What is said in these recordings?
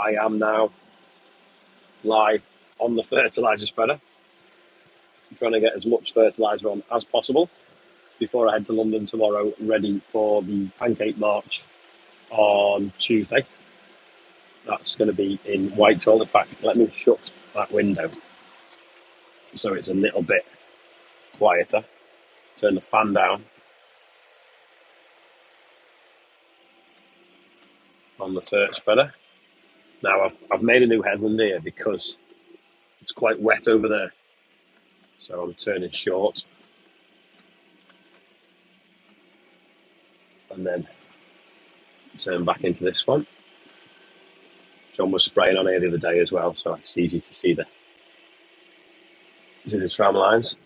I am now live on the fertiliser spreader. I'm trying to get as much fertiliser on as possible before I head to London tomorrow, ready for the pancake march on Tuesday. That's going to be in Whitehall. In fact, let me shut that window so it's a little bit quieter. Turn the fan down on the fert spreader. Now I've made a new headland here because it's quite wet over there. So I'm turning short. And then turn back into this one. John was spraying on here the other day as well, so it's easy to see the tram lines.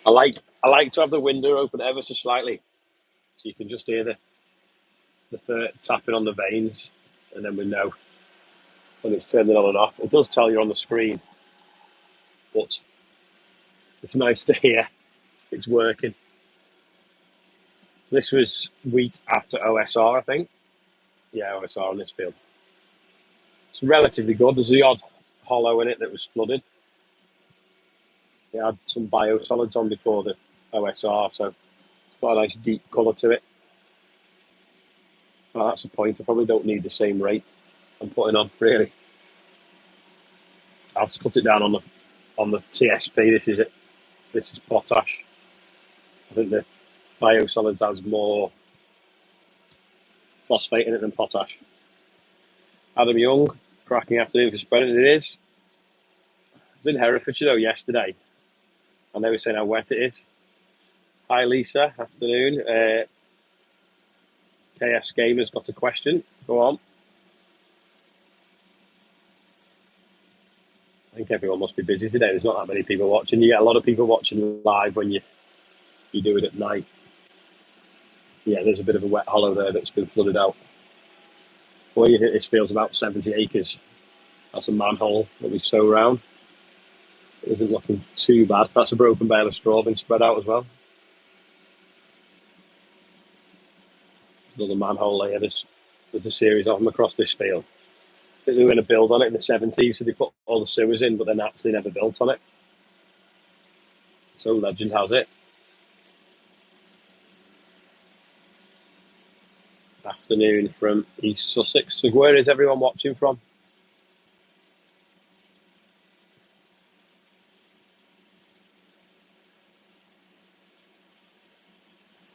I like to have the window open ever so slightly, so you can just hear the fert tapping on the veins, and then we know when it's turning on and off. It does tell you on the screen, but it's nice to hear it's working. This was wheat after OSR, I think. Yeah, OSR on this field. It's relatively good. There's the odd hollow in it that was flooded. It had some biosolids on before the OSR, so it's got a nice deep colour to it. Well, that's the point. I probably don't need the same rate I'm putting on, really. I'll cut it down on the TSP. This is it. This is potash. I think the biosolids has more phosphate in it than potash. Adam Young, cracking afternoon for spreading. It is. I was in Herefordshire though yesterday, and they were saying how wet it is. Hi Lisa, afternoon. KS Gamer's got a question. Go on. I think everyone must be busy today. There's not that many people watching. You get a lot of people watching live when you do it at night. Yeah, there's a bit of a wet hollow there that's been flooded out. Where you hit this field's about 70 acres. That's a manhole that we sow around. It isn't looking too bad. That's a broken bale of straw being spread out as well. There's another manhole layer. There's a series of them across this field. I think they were going to build on it in the 70s, so they put all the sewers in, but then actually never built on it. So legend has it. Afternoon from East Sussex. So where is everyone watching from?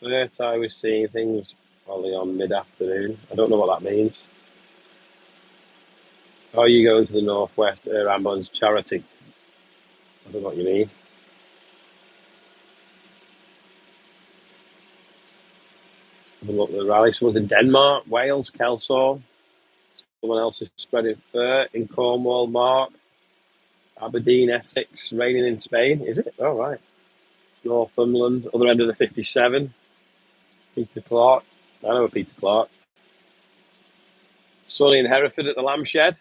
First, I was seeing things probably on mid-afternoon. I don't know what that means. Are you going to the Northwest Air Ambulance charity? I don't know what you mean. Have a look at the rally. Someone's in Denmark, Wales, Kelso. Someone else is spreading fur in Cornwall, Mark. Aberdeen, Essex, raining in Spain. Is it? Oh, right. Northumberland, other end of the 57. Peter Clark. I know a Peter Clark. Sunny in Hereford at the Lamb Shed.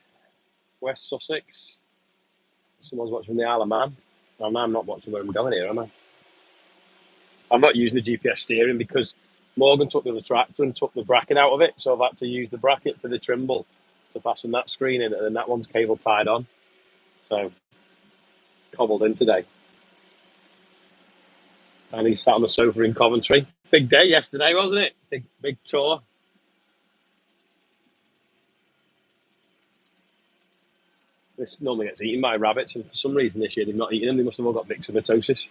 West Sussex. Someone's watching the Isle of Man. And I'm not watching where I'm going here, am I? I'm not using the GPS steering because Morgan took the tractor and took the bracket out of it, so I've had to use the bracket for the Trimble to fasten that screen in, and then that one's cable tied on. So, cobbled in today. And he sat on the sofa in Coventry. Big day yesterday, wasn't it? Big tour. This normally gets eaten by rabbits, and for some reason this year they've not eaten them. They must have all got myxomatosis.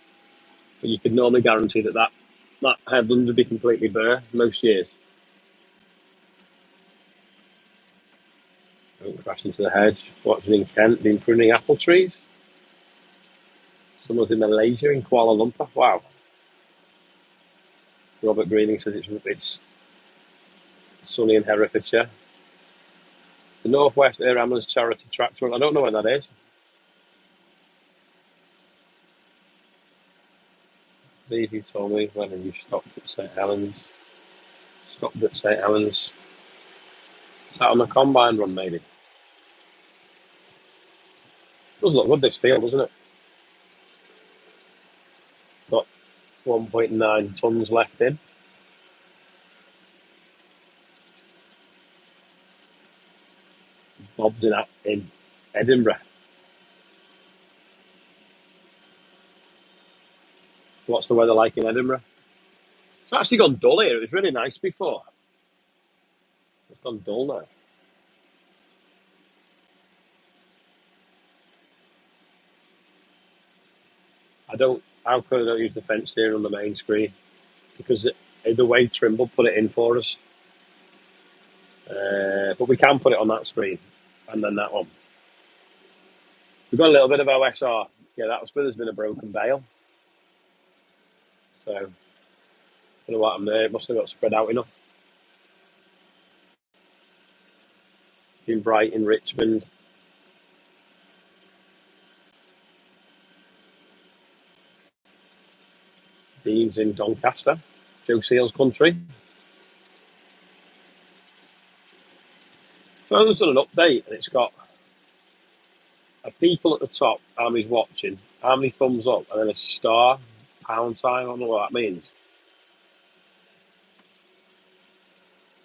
But you could normally guarantee that headland would be completely bare most years. Don't crash into the hedge. Watching in Kent, been pruning apple trees. Someone's in Malaysia, in Kuala Lumpur. Wow. Robert Greening says it's sunny in Herefordshire. The Northwest Air Ambulance Charity Tractor. I don't know when that is. I believe you told me when you stopped at St Helens. Stopped at St Helens. Is that on the combine run, maybe? Does look good, this field, doesn't it? Got 1.9 tonnes left in. Bob's in Edinburgh. What's the weather like in Edinburgh? It's actually gone dull here. It was really nice before. It's gone dull now. How come I don't use the fence here on the main screen? Because the way Trimble put it in for us. But we can put it on that screen and then that one. We've got a little bit of OSR. Yeah, that was where there's been a broken bale. So, I don't know what happened there. It must have got spread out enough. In Brighton, Richmond. Dean's in Doncaster. Joe Seal's country. Phone's done an update and it's got a people at the top, how many's watching, how many thumbs up, and then a star, pound sign. I don't know what that means.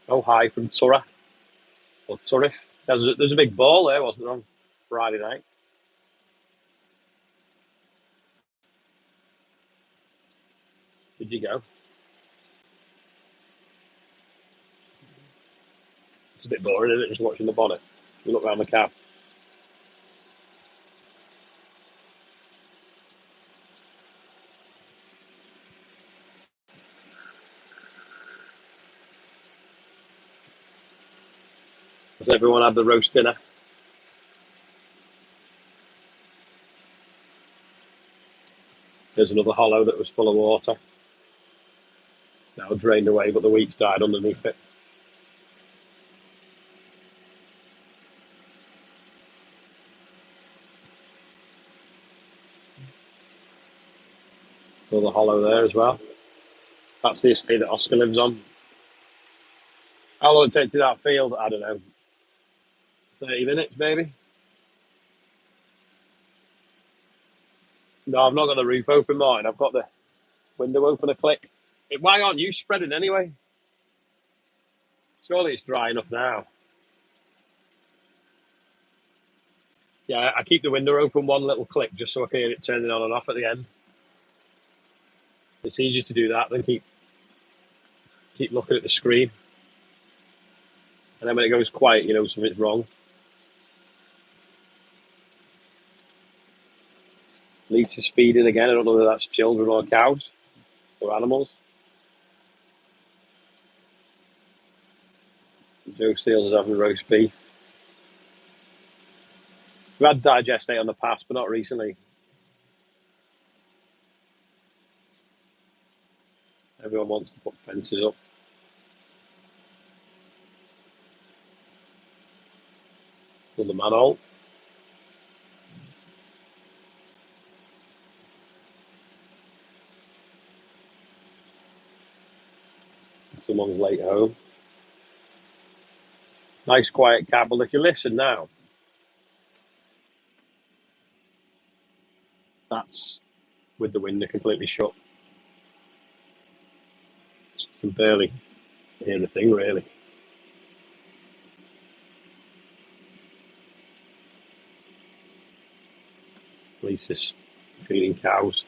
Oh, hi from Turra, or Turriff. There's a big ball there, wasn't there, on Friday night? Did you go? It's a bit boring, isn't it, just watching the bonnet? You look round the cab. Has everyone had the roast dinner? There's another hollow that was full of water. Now drained away, but the wheat's died underneath it. Another hollow there as well. That's the estate that Oscar lives on. How long it take to that field? I don't know. 30 minutes, maybe? No, I've not got the roof open, mine. I've got the window open a click. Why aren't you spreading anyway? Surely it's dry enough now. Yeah, I keep the window open one little click just so I can hear it turning on and off at the end. It's easier to do that than keep looking at the screen. And then when it goes quiet, you know something's wrong. Lisa's feeding again. I don't know whether that's children or cows or animals. Joe Steele's is having roast beef. We've had digestate on the past, but not recently. Everyone wants to put fences up. Another manhole. Someone's late home. Nice quiet cab. Well, if you listen now, that's with the window completely shut. You can barely hear the thing, really. Lisa's feeding cows.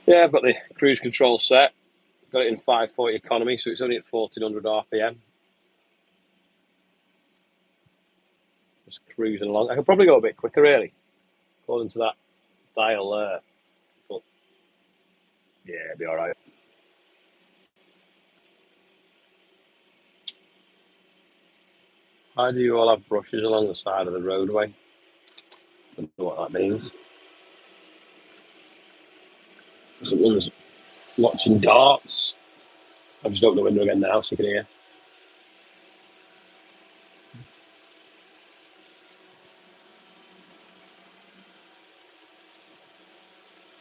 Yeah, I've got the cruise control set. Got it in 540 economy, so it's only at 1400 RPM. Just cruising along. I could probably go a bit quicker, really, according to that dial there. But yeah, it'll be all right. Why do you all have brushes along the side of the roadway? I don't know what that means. Someone's watching darts. I've just opened the window again now so you can hear.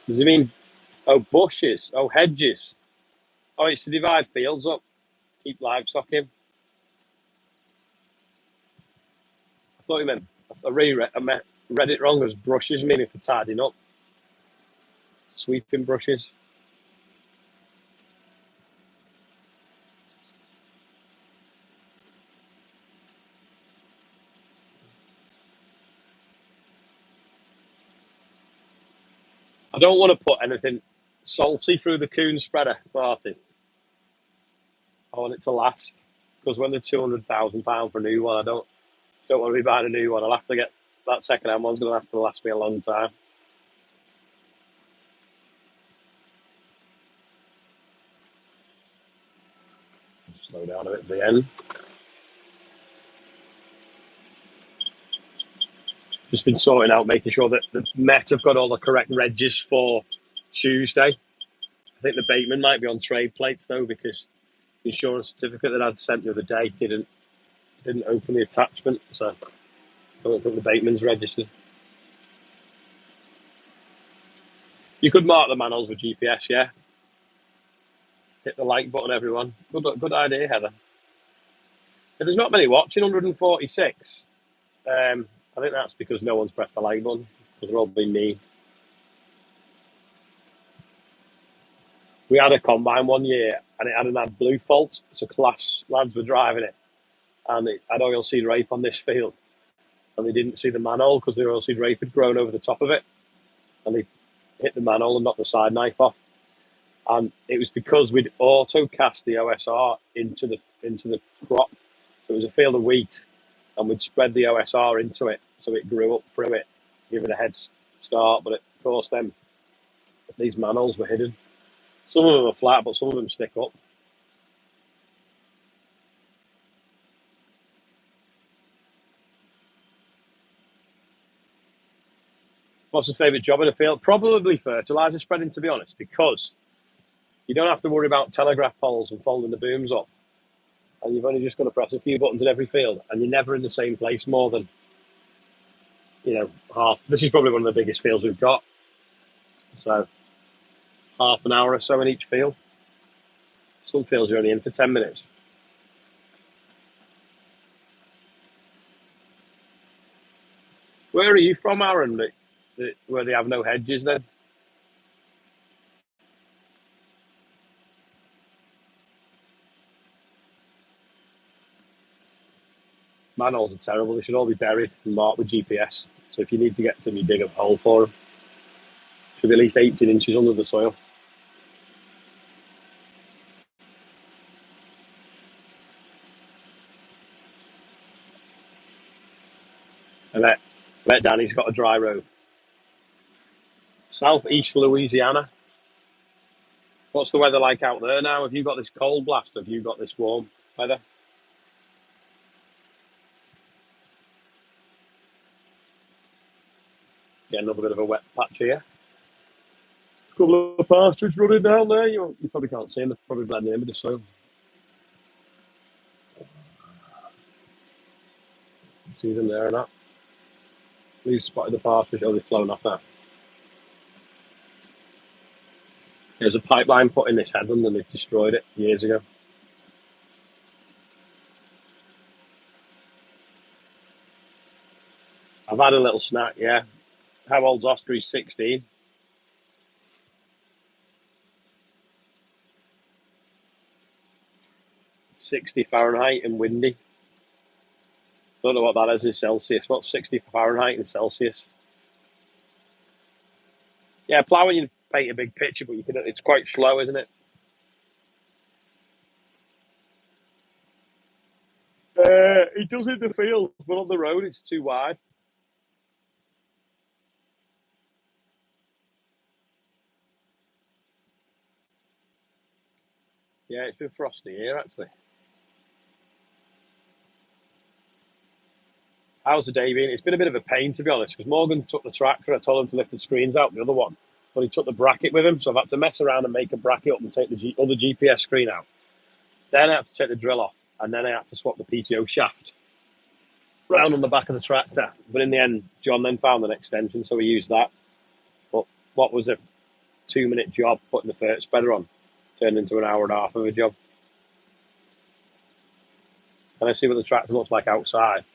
Does he mean, oh, bushes? Oh, hedges? Oh, it's to divide fields up, keep livestock in. I thought you meant, I read it wrong as brushes, meaning for tidying up. Sweeping brushes. don't want to put anything salty through the coon spreader, Martin. I want it to last, because when they're £200,000 for a new one, I don't want to be buying a new one. I'll have to get that second-hand one's going to have to last me a long time. Slow down a bit at the end. Just been sorting out, making sure that the Met have got all the correct regs for Tuesday. I think the Bateman might be on trade plates though, because the insurance certificate that I'd sent the other day didn't open the attachment, so I don't think the Bateman's registered. You could mark the manholes with GPS, yeah. Hit the like button, everyone. Good idea, Heather. But there's not many watching, 146. I think that's because no one's pressed the like button, because they're all being mean. We had a combine one year, and it hadn't had blue fault, so class lads were driving it, and it had oilseed rape on this field, and they didn't see the manhole because the oilseed rape had grown over the top of it, and they hit the manhole and knocked the side knife off. And it was because we'd auto cast the OSR into the crop. So it was a field of wheat, and we'd spread the OSR into it, so it grew up through it, give it a head start. But of course, these manholes were hidden. Some of them are flat, but some of them stick up. What's his favourite job in the field? Probably fertiliser spreading, to be honest, because you don't have to worry about telegraph poles and folding the booms up. And you've only just got to press a few buttons in every field, and you're never in the same place more than, half. This is probably one of the biggest fields we've got. So half an hour or so in each field. Some fields are only in for 10 minutes. Where are you from, Aaron, where they have no hedges then? Manholes are terrible. They should all be buried and marked with GPS. So if you need to get to them, you dig a hole for them. Should be at least 18 inches under the soil. I bet Danny's got a dry road. Southeast Louisiana. What's the weather like out there now? Have you got this cold blast? Have you got this warm weather? Get another bit of a wet patch here. A couple of pastures running down there. You probably can't see them. They're probably blending in with the soil. See them there or not? We've spotted the pastures. Oh, they've flown off now. There's a pipeline put in this headland and they've destroyed it years ago. I've had a little snack, yeah. How old's Oscar? He's 16. 60 Fahrenheit and windy. Don't know what that is in Celsius. What's 60 Fahrenheit in Celsius? Yeah, ploughing, you paint a big picture, but it's quite slow, isn't it? It does in the field, but on the road it's too wide. Yeah, it's been frosty here, actually. How's the day been? It's been a bit of a pain, to be honest, because Morgan took the tractor. I told him to lift the screens out, the other one, but he took the bracket with him, so I've had to mess around and make a bracket up and take the other GPS screen out. Then I had to take the drill off, and then I had to swap the PTO shaft round on the back of the tractor. But in the end, John then found an extension, so we used that. But what was a 2-minute job putting the firt spreader on turned into an hour and a half of a job. And I see what the tractor looks like outside.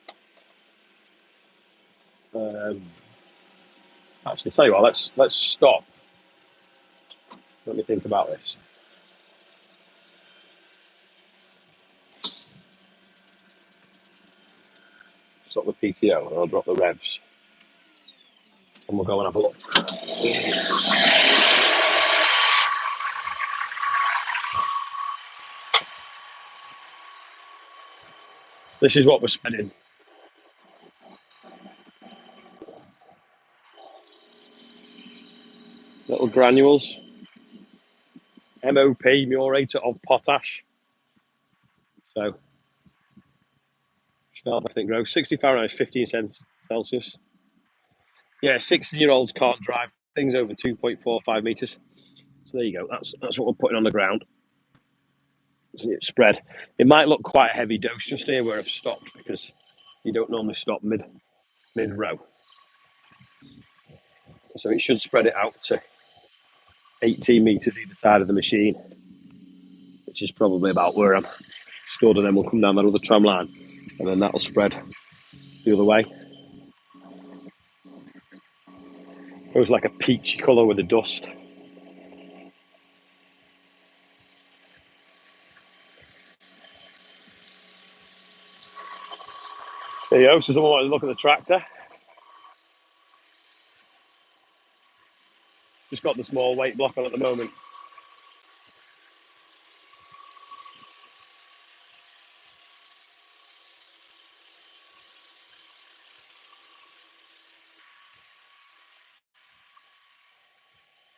Actually, tell you what, let's stop. Let me think about this. Stop the PTO and I'll drop the revs. And we'll go and have a look. This is what we're spreading. Little granules. MOP, muriate of potash. So, I think grows 60 Fahrenheit, 15 cents Celsius. Yeah, 16-year-olds can't drive things over 2.45 meters. So there you go. That's what we're putting on the ground. See it spread. It might look quite a heavy dose just here where I've stopped because you don't normally stop mid row. So it should spread it out to 18 meters either side of the machine, which is probably about where I'm stood, and then we'll come down that other tram line, and then that'll spread the other way. Goes like a peachy colour with the dust. There you go. So someone wanted to look at the tractor. Just got the small weight block on at the moment.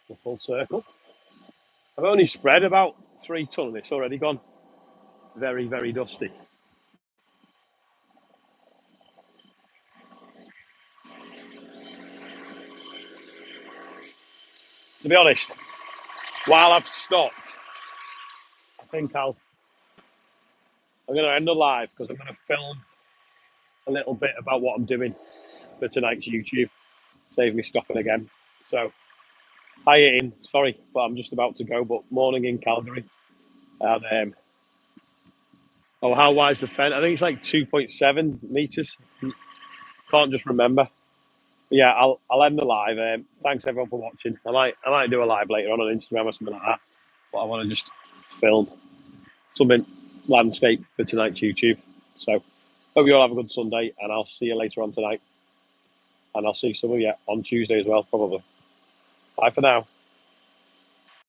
The full circle. I've only spread about 3 ton and it's already gone very, very dusty. To be honest, while I've stopped, I think I'm going to end the live because I'm going to film a little bit about what I'm doing for tonight's YouTube. Save me stopping again. So, hi Ian, sorry, but I'm just about to go. But morning in Calgary. And how wide's the fence? I think it's like 2.7 meters. Can't just remember. But yeah, I'll end the live. Thanks everyone for watching. I might do a live later on Instagram or something like that. But I want to just film something landscape for tonight's YouTube. So hope you all have a good Sunday, and I'll see you later on tonight. And I'll see some of you on Tuesday as well, probably. Bye for now.